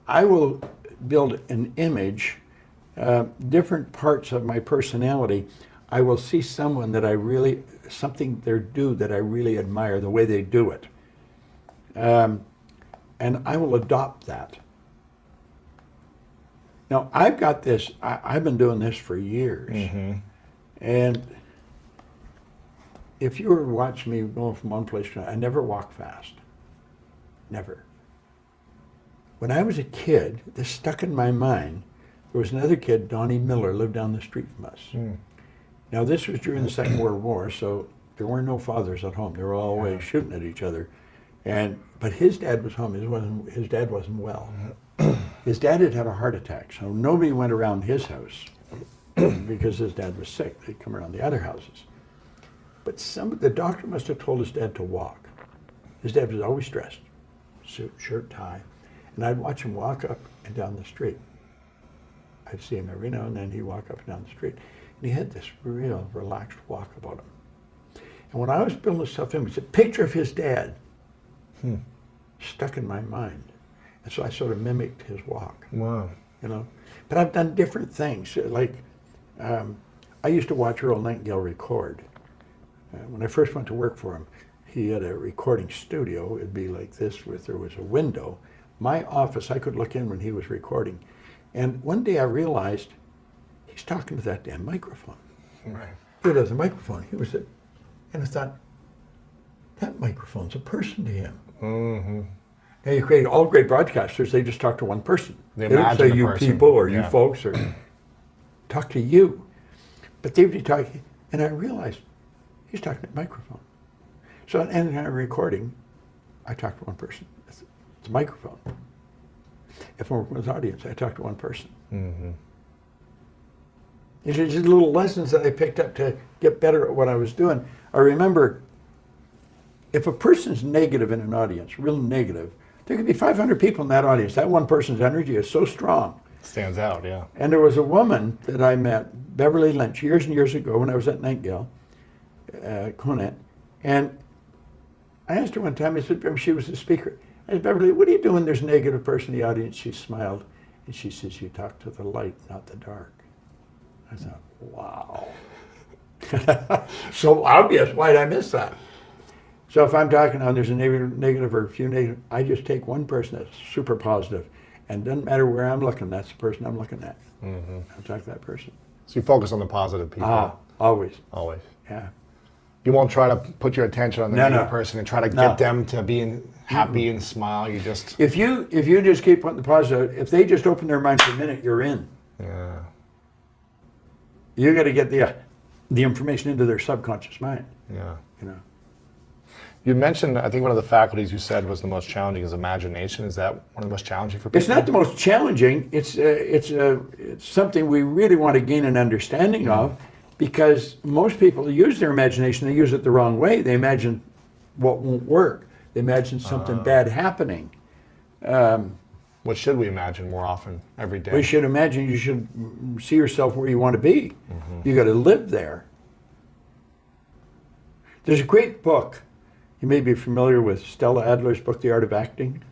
I will build an image, different parts of my personality. I will see someone that I really, something they do that I really admire, the way they do it. And I will adopt that. Now, I've got this, I've been doing this for years. And if you were to watch me going from one place to another, I never walk fast. Never. When I was a kid, this stuck in my mind. There was another kid, Donnie Miller, lived down the street from us. Now, this was during the Second World War, so there were no fathers at home. They were always shooting at each other. But his dad was home. His dad wasn't well. His dad had had a heart attack, so nobody went around his house because his dad was sick. They'd come around the other houses. But the doctor must have told his dad to walk. His dad was always dressed, suit, shirt, tie. And I'd watch him walk up and down the street. I'd see him every now and then. He'd walk up and down the street. And he had this real relaxed walk about him. And when I was building stuff in, it was a picture of his dad stuck in my mind. And so I sort of mimicked his walk. Wow. You know? But I've done different things. Like, I used to watch Earl Nightingale record. When I first went to work for him, he had a recording studio. It'd be like this, there was a window. My office, I could look in when he was recording. And one day I realized he's talking to that damn microphone. Right. He does a microphone. He was and I thought, that microphone's a person to him. Now you create all great broadcasters, they just talk to one person. They don't say you person. people or you folks or talk to you. But they would be talking, and I realized he's talking to a microphone. So in a recording, I talk to one person. It's a microphone. If I'm working with an audience, I talk to one person. These are just little lessons that I picked up to get better at what I was doing. I remember, if a person's negative in an audience, real negative, there could be 500 people in that audience. That one person's energy is so strong. Stands out, yeah. And there was a woman that I met, Beverly Lynch, years and years ago when I was at Nightingale, Conant, and I asked her one time, I said, she was the speaker. I said, Beverly, what are you doing? There's a negative person in the audience. She smiled, and she says, you talk to the light, not the dark. I thought, wow. So obvious, why did I miss that? So if I'm talking on there's a negative or a few negative, I just take one person that's super positive, and it doesn't matter where I'm looking, that's the person I'm looking at. I'll talk to that person. So you focus on the positive people. Always. Always. Yeah. You won't try to put your attention on the negative person and try to get them to be happy and smile. You just if you just keep putting the positive, if they just open their mind for a minute, you're in. Yeah. You got to get the information into their subconscious mind. Yeah. You know. You mentioned, I think one of the faculties you said was the most challenging is imagination. Is that one of the most challenging for people? It's not the most challenging. It's something we really want to gain an understanding of, because most people use their imagination. They use it the wrong way. They imagine what won't work. They imagine something bad happening. What should we imagine more often every day? We should imagine you should see yourself where you want to be. You got to live there. There's a great book. You may be familiar with Stella Adler's book, The Art of Acting.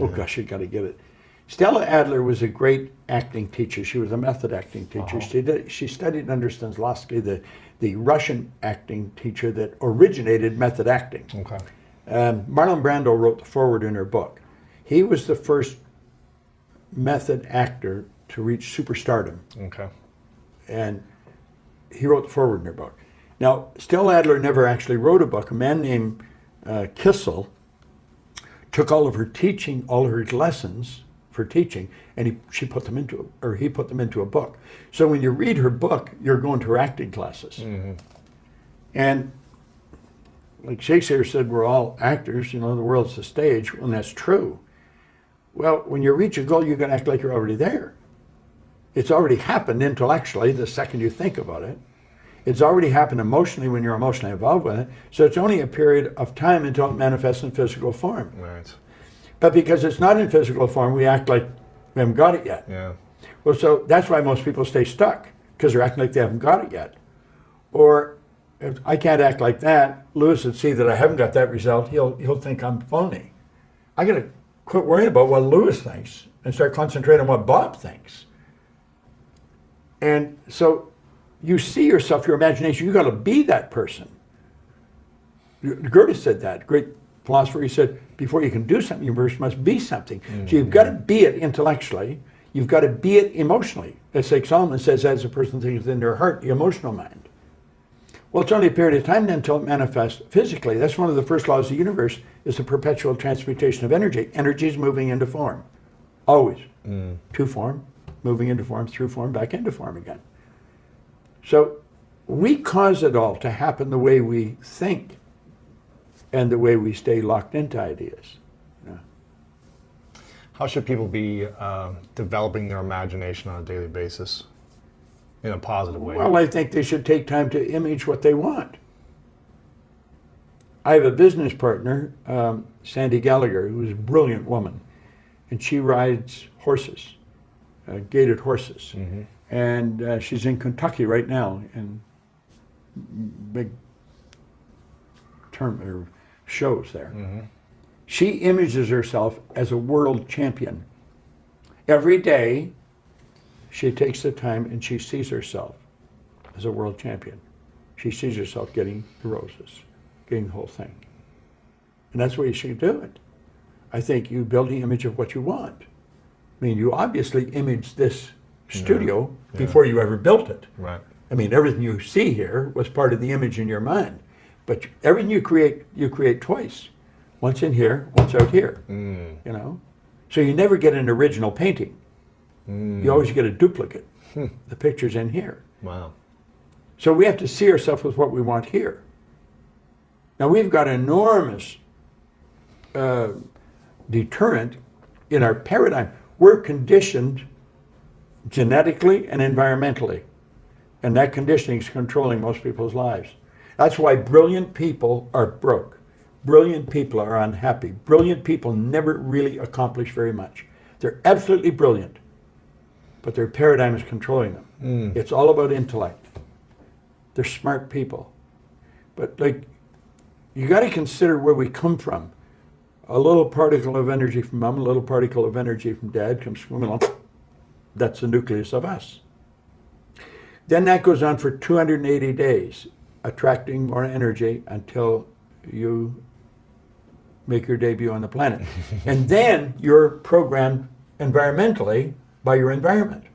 Oh gosh, you got to get it. Stella Adler was a great acting teacher. She was a method acting teacher. She studied under Stanislavski, the Russian acting teacher that originated method acting. Okay. Marlon Brando wrote the foreword in her book. He was the first method actor to reach superstardom. Okay. And he wrote the foreword in her book. Now, Stella Adler never actually wrote a book. A man named Kissel took all of her teaching, all of her lessons for teaching, and he put them into a book. So when you read her book, you're going to her acting classes. And like Shakespeare said, we're all actors, the world's the stage, and that's true. Well, when you reach a goal, you're going to act like you're already there. It's already happened intellectually the second you think about it. It's already happened emotionally when you're emotionally involved with it. So it's only a period of time until it manifests in physical form. Right. But because it's not in physical form, we act like we haven't got it yet. Yeah. Well, so that's why most people stay stuck, because they're acting like they haven't got it yet. Or if I can't act like that, Lewis would see that I haven't got that result, he'll think I'm phony. I got to quit worrying about what Lewis thinks and start concentrating on what Bob thinks. And so you see yourself, your imagination, you got to be that person. Goethe said that, great philosopher. He said, before you can do something, you first must be something. So you've got to be it intellectually. You've got to be it emotionally. It's like Solomon says, as a person thinks in their heart, the emotional mind. Well, it's only a period of time then until it manifests physically. That's one of the first laws of the universe, is the perpetual transmutation of energy. Energy is moving into form, always. To form, moving into form, through form, back into form again. So we cause it all to happen the way we think and the way we stay locked into ideas. How should people be developing their imagination on a daily basis in a positive way? Well, I think they should take time to image what they want. I have a business partner, Sandy Gallagher, who's a brilliant woman, and she rides horses, gaited horses. And she's in Kentucky right now in big shows there. She images herself as a world champion. Every day, she takes the time and she sees herself as a world champion. She sees herself getting the roses, getting the whole thing. And that's the way you should do it. I think you build the image of what you want. I mean, you obviously imaged this studio before you ever built it. Right. I mean, everything you see here was part of the image in your mind. But everything you create twice. Once in here, once out here, you know? So you never get an original painting. You always get a duplicate. The picture's in here. Wow. So we have to see ourselves with what we want here. Now we've got enormous deterrent in our paradigm. We're conditioned genetically and environmentally. And that conditioning is controlling most people's lives. That's why brilliant people are broke. Brilliant people are unhappy. Brilliant people never really accomplish very much. They're absolutely brilliant, but their paradigm is controlling them. It's all about intellect. They're smart people. But like, you got to consider where we come from. A little particle of energy from mom, a little particle of energy from dad comes swimming along. That's the nucleus of us. Then that goes on for 280 days, attracting more energy until you make your debut on the planet. And then you're programmed environmentally by your environment.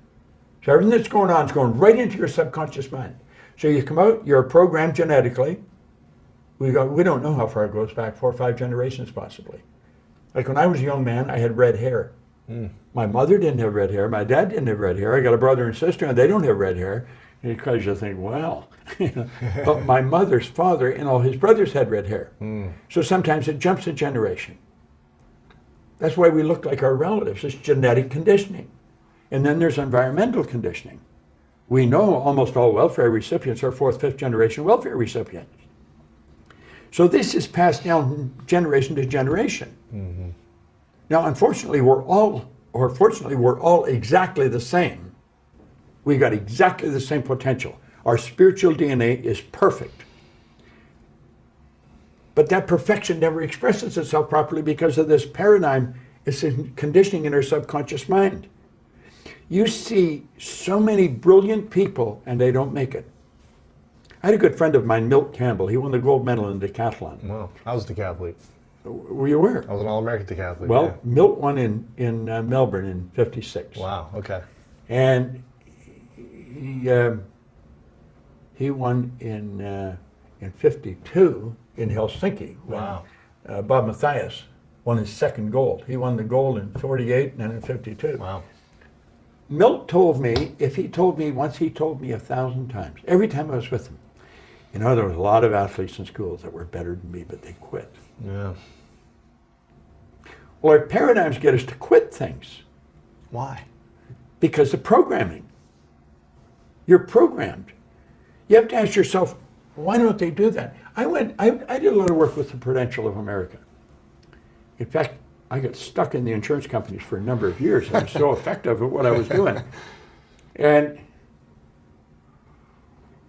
So everything that's going on is going right into your subconscious mind. So you come out, you're programmed genetically. We don't know how far it goes back, 4 or 5 generations possibly. Like when I was a young man, I had red hair. My mother didn't have red hair, my dad didn't have red hair. I got a brother and sister and they don't have red hair. Because you think, well, but my mother's father and all his brothers had red hair. So sometimes it jumps a generation. That's why we look like our relatives. It's genetic conditioning. And then there's environmental conditioning. We know almost all welfare recipients are 4th, 5th generation welfare recipients. So this is passed down generation to generation. Now, unfortunately, we're all exactly the same. We got exactly the same potential. Our spiritual DNA is perfect. But that perfection never expresses itself properly because of this paradigm. It's conditioning in our subconscious mind. You see so many brilliant people and they don't make it. I had a good friend of mine, Milt Campbell. He won the gold medal in decathlon. Wow. I was a decathlete. Were you aware? I was an All-American decathlete. Well, yeah. Milt won in Melbourne in '56. Wow, okay. And he won in '52 in Helsinki. Wow. Bob Mathias won his second gold. He won the gold in '48 and then in '52. Wow. Milt told me, if he told me once, he told me 1,000 times. Every time I was with him. You know, there was a lot of athletes in schools that were better than me, but they quit. Yeah. Well, our paradigms get us to quit things. Why? Because of programming. You're programmed. You have to ask yourself, why don't they do that? I did a lot of work with the Prudential of America. In fact, I got stuck in the insurance companies for a number of years. I was so effective at what I was doing. And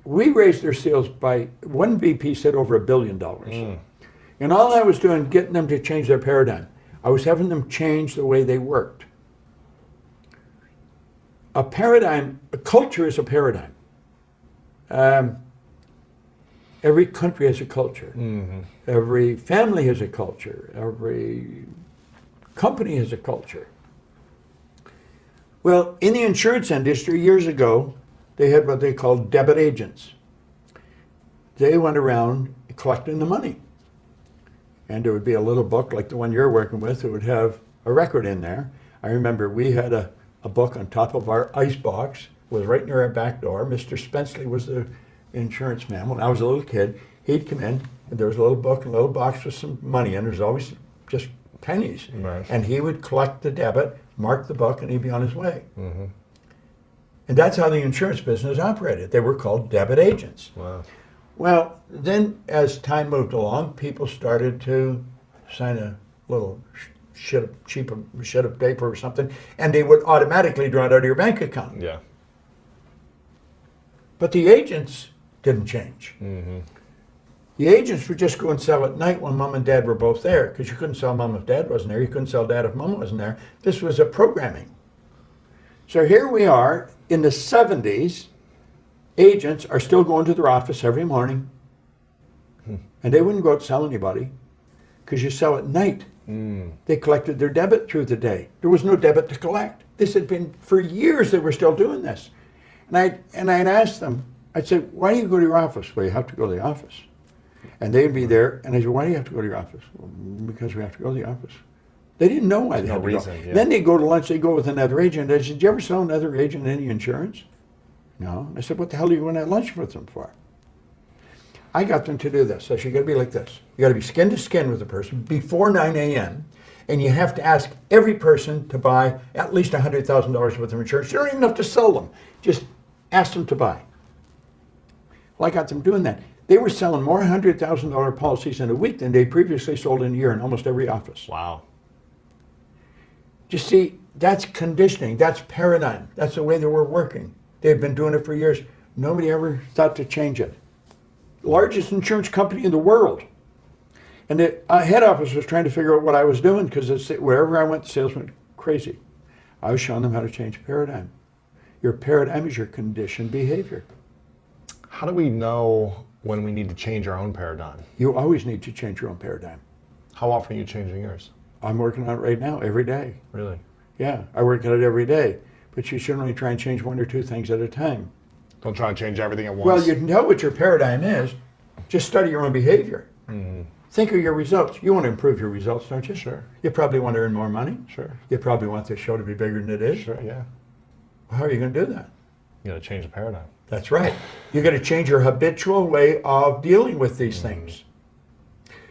we raised their sales by, one VP said over $1 billion. And all I was doing, getting them to change their paradigm. I was having them change the way they worked. A paradigm, a culture is a paradigm. Every country has a culture. Mm-hmm. Every family has a culture. Every company has a culture. Well, in the insurance industry, years ago, they had what they called debit agents. They went around collecting the money. And there would be a little book like the one you're working with. It would have a record in there. I remember we had a book on top of our ice box. It was right near our back door. Mr. Spenceley was the insurance man. When I was a little kid, he'd come in, and there was a little book, a little box with some money in. There's always just pennies. Right. And he would collect the debit, mark the book, and he'd be on his way. Mm-hmm. And that's how the insurance business operated. They were called debit agents. Wow. Well, then as time moved along, people started to sign a little sheet of paper or something, and they would automatically draw it out of your bank account. Yeah. But the agents didn't change. Mm-hmm. The agents would just go and sell at night when mom and dad were both there, because you couldn't sell mom if dad wasn't there. You couldn't sell dad if mom wasn't there. This was a programming. So here we are in the 70s. Agents are still going to their office every morning, and they wouldn't go out and sell anybody, because you sell at night. They collected their debit through the day. There was no debit to collect. This had been for years. They were still doing this, and I'd ask them. I'd say, "Why do you go to your office?" "Well, you have to go to the office," and they'd be there. And I said, "Why do you have to go to your office?" "Well, because we have to go to the office." They didn't know why they had to go. Yeah. Then they go to lunch. They go with another agent. I said, "Did you ever sell another agent any insurance?" "No." I said, "What the hell are you going to lunch with them for?" I got them to do this. I said, "You got to be like this. You got to be skin to skin with the person before 9 a.m. And you have to ask every person to buy at least $100,000 worth of insurance. You don't even have to sell them. Just ask them to buy." Well, I got them doing that. They were selling more $100,000 policies in a week than they previously sold in a year in almost every office. Wow. You see, that's conditioning. That's paradigm. That's the way they were working. They've been doing it for years. Nobody ever thought to change it. Largest insurance company in the world. And the head office was trying to figure out what I was doing, because wherever I went, the sales went crazy. I was showing them how to change paradigm. Your paradigm is your conditioned behavior. How do we know when we need to change our own paradigm? You always need to change your own paradigm. How often are you changing yours? I'm working on it right now, every day. Really? Yeah, I work on it every day. But you should only try and change one or two things at a time. Don't try and change everything at once. Well, you can tell what your paradigm is. Just study your own behavior. Mm-hmm. Think of your results. You want to improve your results, don't you? Sure. You probably want to earn more money. Sure. You probably want this show to be bigger than it is. Sure, yeah. Well, how are you going to do that? You got to change the paradigm. That's right. You got to change your habitual way of dealing with these things.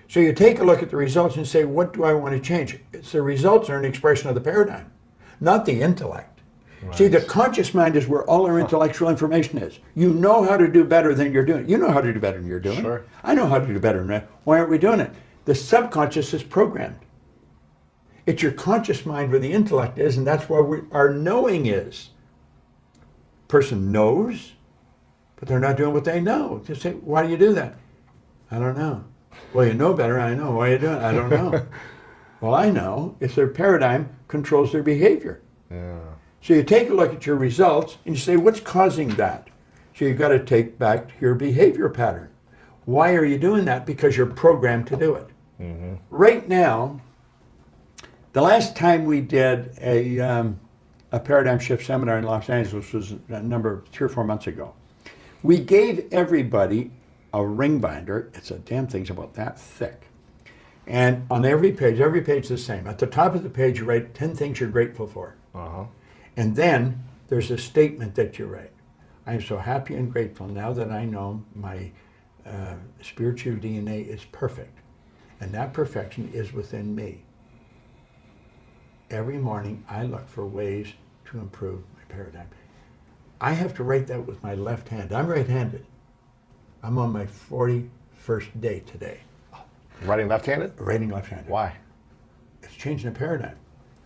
So you take a look at the results and say, what do I want to change? It's the results are an expression of the paradigm, not the intellect. Right. See, the conscious mind is where all our intellectual information is. You know how to do better than you're doing. You know how to do better than you're doing. Sure. I know how to do better than that. Why aren't we doing it? The subconscious is programmed. It's your conscious mind where the intellect is, and that's where our knowing is. Person knows, but they're not doing what they know. Just say, why do you do that? I don't know. Well, you know better. I know. Why are you doing it? I don't know. Well, I know. It's their paradigm controls their behavior. Yeah. So you take a look at your results and you say, what's causing that? So you've got to take back your behavior pattern. Why are you doing that? Because you're programmed to do it. Mm-hmm. Right now, the last time we did a paradigm shift seminar in Los Angeles was a number of 3 or 4 months ago. We gave everybody a ring binder. It's a damn thing's about that thick. And on every page is the same. At the top of the page, you write 10 things you're grateful for. Uh-huh. And then there's a statement that you write. I am so happy and grateful now that I know my spiritual DNA is perfect. And that perfection is within me. Every morning I look for ways to improve my paradigm. I have to write that with my left hand. I'm right-handed. I'm on my 41st day today. Writing left-handed? Writing left-handed. Why? It's changing the paradigm.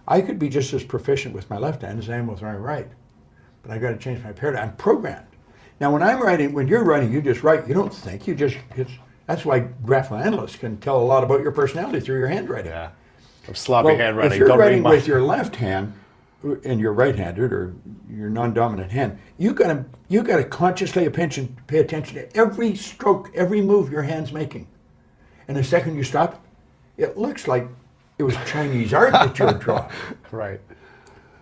I could be just as proficient with my left hand as I am with my right, but I've got to change my paradigm. I'm programmed. Now, when you're writing, you just write. You don't think. That's why graphical analysts can tell a lot about your personality through your handwriting. Yeah. Sloppy handwriting. If you're Don't writing read with your left hand, and you're right-handed or your non-dominant hand, you gotta consciously pay attention to every stroke, every move your hand's making. And the second you stop, it looks like it was Chinese art that you were drawing. Right.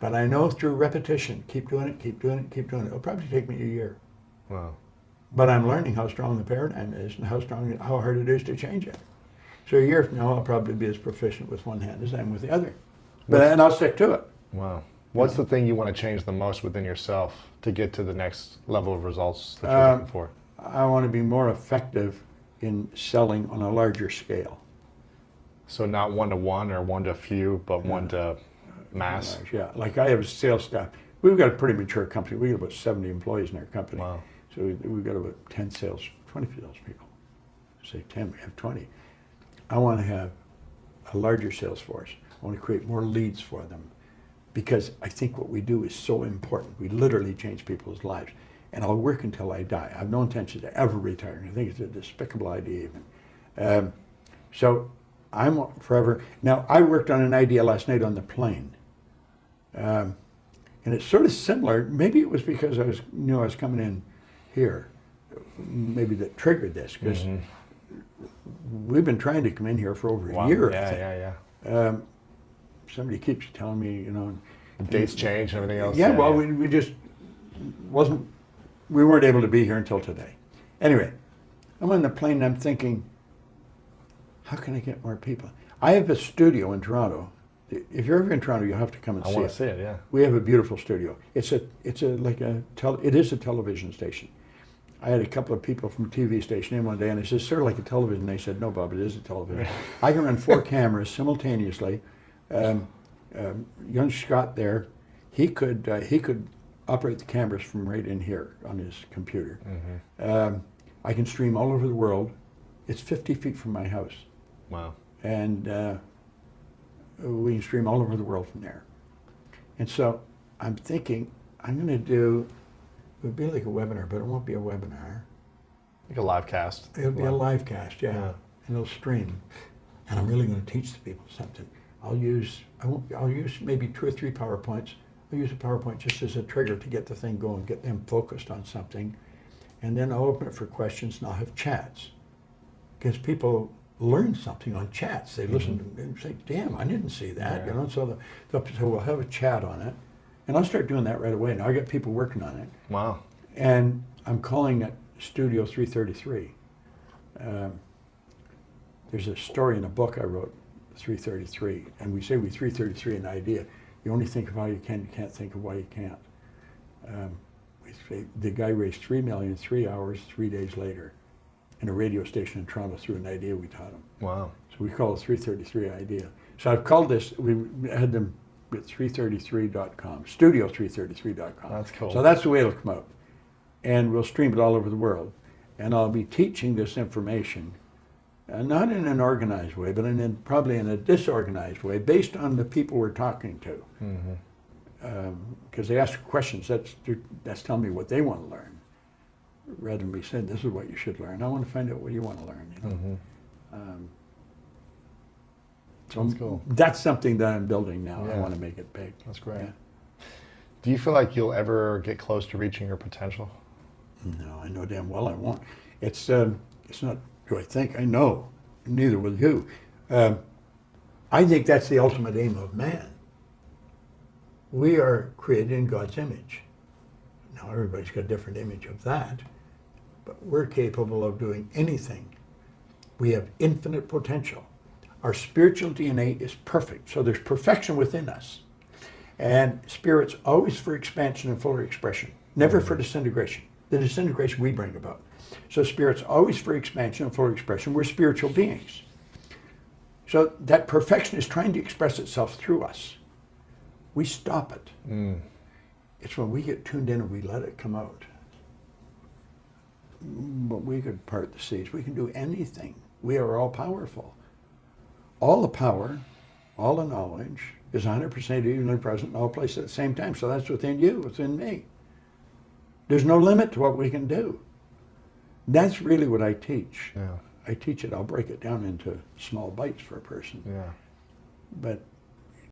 But I know through repetition, keep doing it, keep doing it, keep doing it. It'll probably take me a year. Wow. But I'm learning how strong the paradigm is and how hard it is to change it. So a year from now, I'll probably be as proficient with one hand as I am with the other. And I'll stick to it. Wow. What's the thing you want to change the most within yourself to get to the next level of results that you're looking for? I want to be more effective in selling on a larger scale. So not one-to-one or one-to-few, but one-to mass? Yeah, like I have a sales staff. We've got a pretty mature company. We have about 70 employees in our company. Wow. So we've got about 20 salespeople. Say 10, we have 20. I want to have a larger sales force. I want to create more leads for them because I think what we do is so important. We literally change people's lives. And I'll work until I die. I have no intention to ever retire. I think it's a despicable idea even. So I'm forever. Now, I worked on an idea last night on the plane. And it's sort of similar. Maybe it was because I knew I was coming in here. Maybe that triggered this because we've been trying to come in here for over a year. Yeah. Somebody keeps telling me, Dates change and everything else. Yeah, well, we just we weren't able to be here until today. Anyway, I'm on the plane and I'm thinking, how can I get more people? I have a studio in Toronto. If you're ever in Toronto, you'll have to come and see it. I want to see it, yeah. We have a beautiful studio. It is a television station. I had a couple of people from a TV station in one day and I said, sir, like a television? They said, no, Bob, it is a television. I can run 4 cameras simultaneously. Young Scott there, he could operate the cameras from right in here on his computer. I can stream all over the world. It's 50 feet from my house. Wow. And we can stream all over the world from there. And so I'm thinking I'm going to do, it would be like a webinar, but it won't be a webinar. Like a live cast. It'll be a live cast, yeah. And it'll stream. And I'm really going to teach the people something. I'll use maybe 2 or 3 PowerPoints. I'll use a PowerPoint just as a trigger to get the thing going, get them focused on something. And then I'll open it for questions and I'll have chats. Because people learn something on chats. They listen and say, damn, I didn't see that. Yeah. So we'll have a chat on it. And I'll start doing that right away. Now I got people working on it. Wow. And I'm calling it Studio 333. There's a story in a book I wrote, 333, and we say we 333 an idea. You only think of how you can, you can't think of why you can't. We say the guy raised $3 million, 3 hours, 3 days later, in a radio station in Toronto through an idea we taught him. Wow. So we call it 333 idea. So I've called this, we had them at 333.com, studio333.com. That's cool. So that's the way it'll come out. And we'll stream it all over the world. And I'll be teaching this information not in an organized way, but probably in a disorganized way, based on the people we're talking to. Because they ask questions, that's telling me what they want to learn, rather than be saying, this is what you should learn. I want to find out what you want to learn. So that's cool. That's something that I'm building now. Yeah. I want to make it big. That's great. Yeah. Do you feel like you'll ever get close to reaching your potential? No, I know damn well I won't. It's not, do I think? I know. Neither will you. I think that's the ultimate aim of man. We are created in God's image. Now everybody's got a different image of that, but we're capable of doing anything. We have infinite potential. Our spiritual DNA is perfect, so there's perfection within us. And spirit's always for expansion and fuller expression, never for disintegration. The disintegration we bring about. So spirit's always for expansion and fuller expression. We're spiritual beings. So that perfection is trying to express itself through us. We stop it. It's when we get tuned in and we let it come out. But we could part the seas. We can do anything. We are all powerful. All the power, all the knowledge is 100% evenly present in all places at the same time. So that's within you, within me. There's no limit to what we can do. That's really what I teach. Yeah. I teach it, I'll break it down into small bites for a person. Yeah. But